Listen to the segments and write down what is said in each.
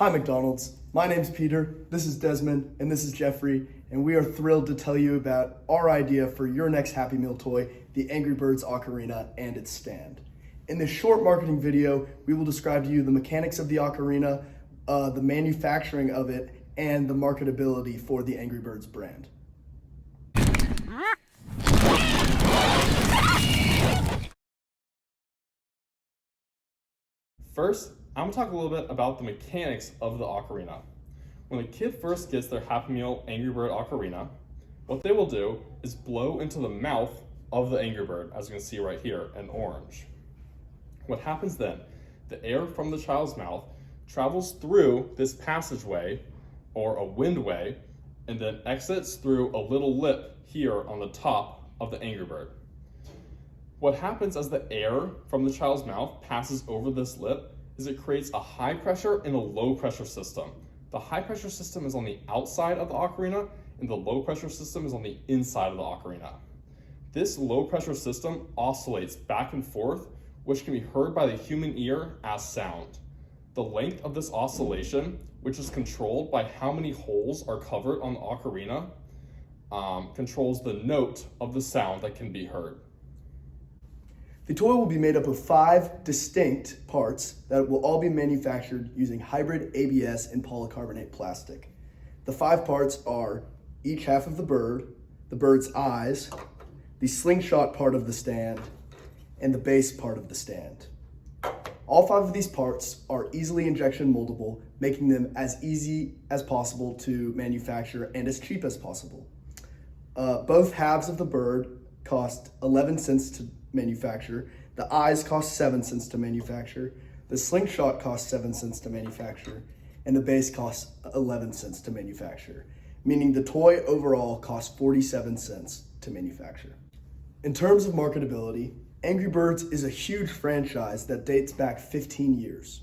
Hi McDonald's, my name's Peter, this is Desmond, and this is Jeffrey, and we are thrilled to tell you about our idea for your next Happy Meal toy, the Angry Birds Ocarina and its stand. In this short marketing video, we will describe to you the mechanics of the Ocarina, the manufacturing of it, and the marketability for the Angry Birds brand. First, I'm gonna talk a little bit about the mechanics of the Ocarina. When a kid first gets their Happy Meal Angry Bird Ocarina, what they will do is blow into the mouth of the Angry Bird, as you can see right here in orange. What happens then? The air from the child's mouth travels through this passageway, or a windway, and then exits through a little lip here on the top of the Angry Bird. What happens as the air from the child's mouth passes over this lip is it creates a high pressure and a low pressure system. The high pressure system is on the outside of the ocarina and the low pressure system is on the inside of the ocarina. This low pressure system oscillates back and forth, which can be heard by the human ear as sound. The length of this oscillation, which is controlled by how many holes are covered on the ocarina, controls the note of the sound that can be heard. The toy will be made up of 5 distinct parts that will all be manufactured using hybrid ABS and polycarbonate plastic. The 5 parts are each half of the bird's eyes, the slingshot part of the stand, and the base part of the stand. All 5 of these parts are easily injection moldable, making them as easy as possible to manufacture and as cheap as possible. Both halves of the bird cost 11 cents to manufacture. The eyes cost 7 cents to manufacture. The slingshot costs 7 cents to manufacture. And the base costs 11 cents to manufacture, meaning the toy overall costs 47 cents to manufacture. In terms of marketability, Angry Birds is a huge franchise that dates back 15 years.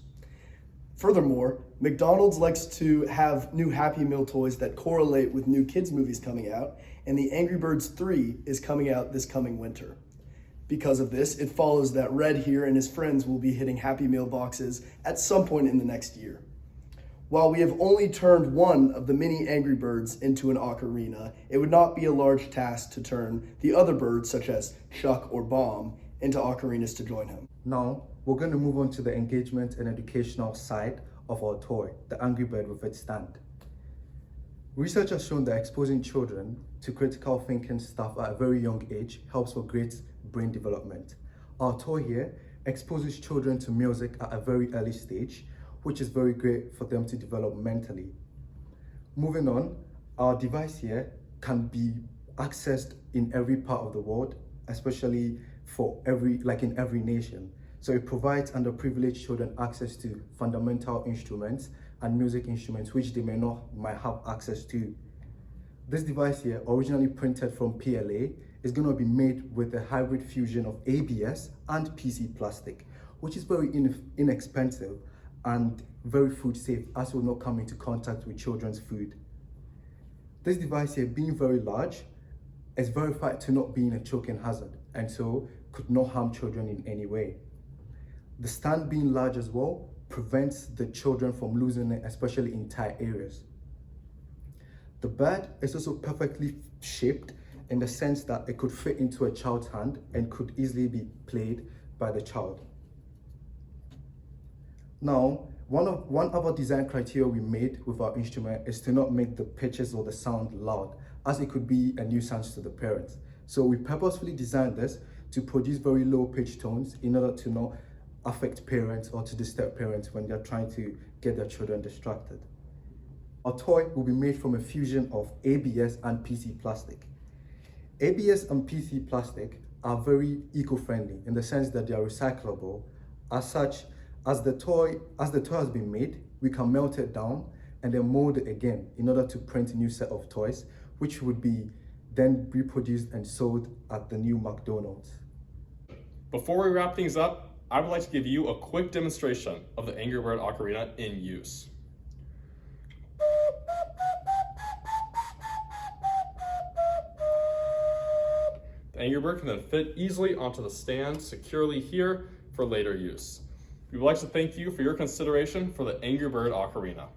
Furthermore, McDonald's likes to have new Happy Meal toys that correlate with new kids movies coming out, and the Angry Birds 3 is coming out this coming winter. Because of this, it follows that Red here and his friends will be hitting Happy Meal boxes at some point in the next year. While we have only turned one of the mini Angry Birds into an ocarina, it would not be a large task to turn the other birds, such as Chuck or Bomb, into ocarinas to join him. Now, we're going to move on to the engagement and educational side of our toy, the Angry Bird with its stand. Research has shown that exposing children to critical thinking stuff at a very young age helps for great brain development. Our toy here exposes children to music at a very early stage, which is very great for them to develop mentally. Moving on, our device here can be accessed in every part of the world, especially in every nation. So it provides underprivileged children access to fundamental instruments and music instruments which they might have access to. This device here, originally printed from PLA, is going to be made with a hybrid fusion of ABS and PC plastic, which is very inexpensive and very food safe, as it will not come into contact with children's food. This device here, being very large, is verified to not being a choking hazard, and so could not harm children in any way. The stand being large as well prevents the children from losing it, especially in tight areas. The bird is also perfectly shaped in the sense that it could fit into a child's hand and could easily be played by the child. Now, one other design criteria we made with our instrument is to not make the pitches or the sound loud, as it could be a nuisance to the parents. So we purposefully designed this to produce very low pitch tones in order to not affect parents or to disturb parents when they're trying to get their children distracted. Our toy will be made from a fusion of ABS and PC plastic. ABS and PC plastic are very eco-friendly in the sense that they are recyclable. As such, as the toy has been made, we can melt it down and then mold it again in order to print a new set of toys, which would be then reproduced and sold at the new McDonald's. Before we wrap things up, I would like to give you a quick demonstration of the Angry Bird Ocarina in use. The Angry Bird can then fit easily onto the stand securely here for later use. We would like to thank you for your consideration for the Angry Bird Ocarina.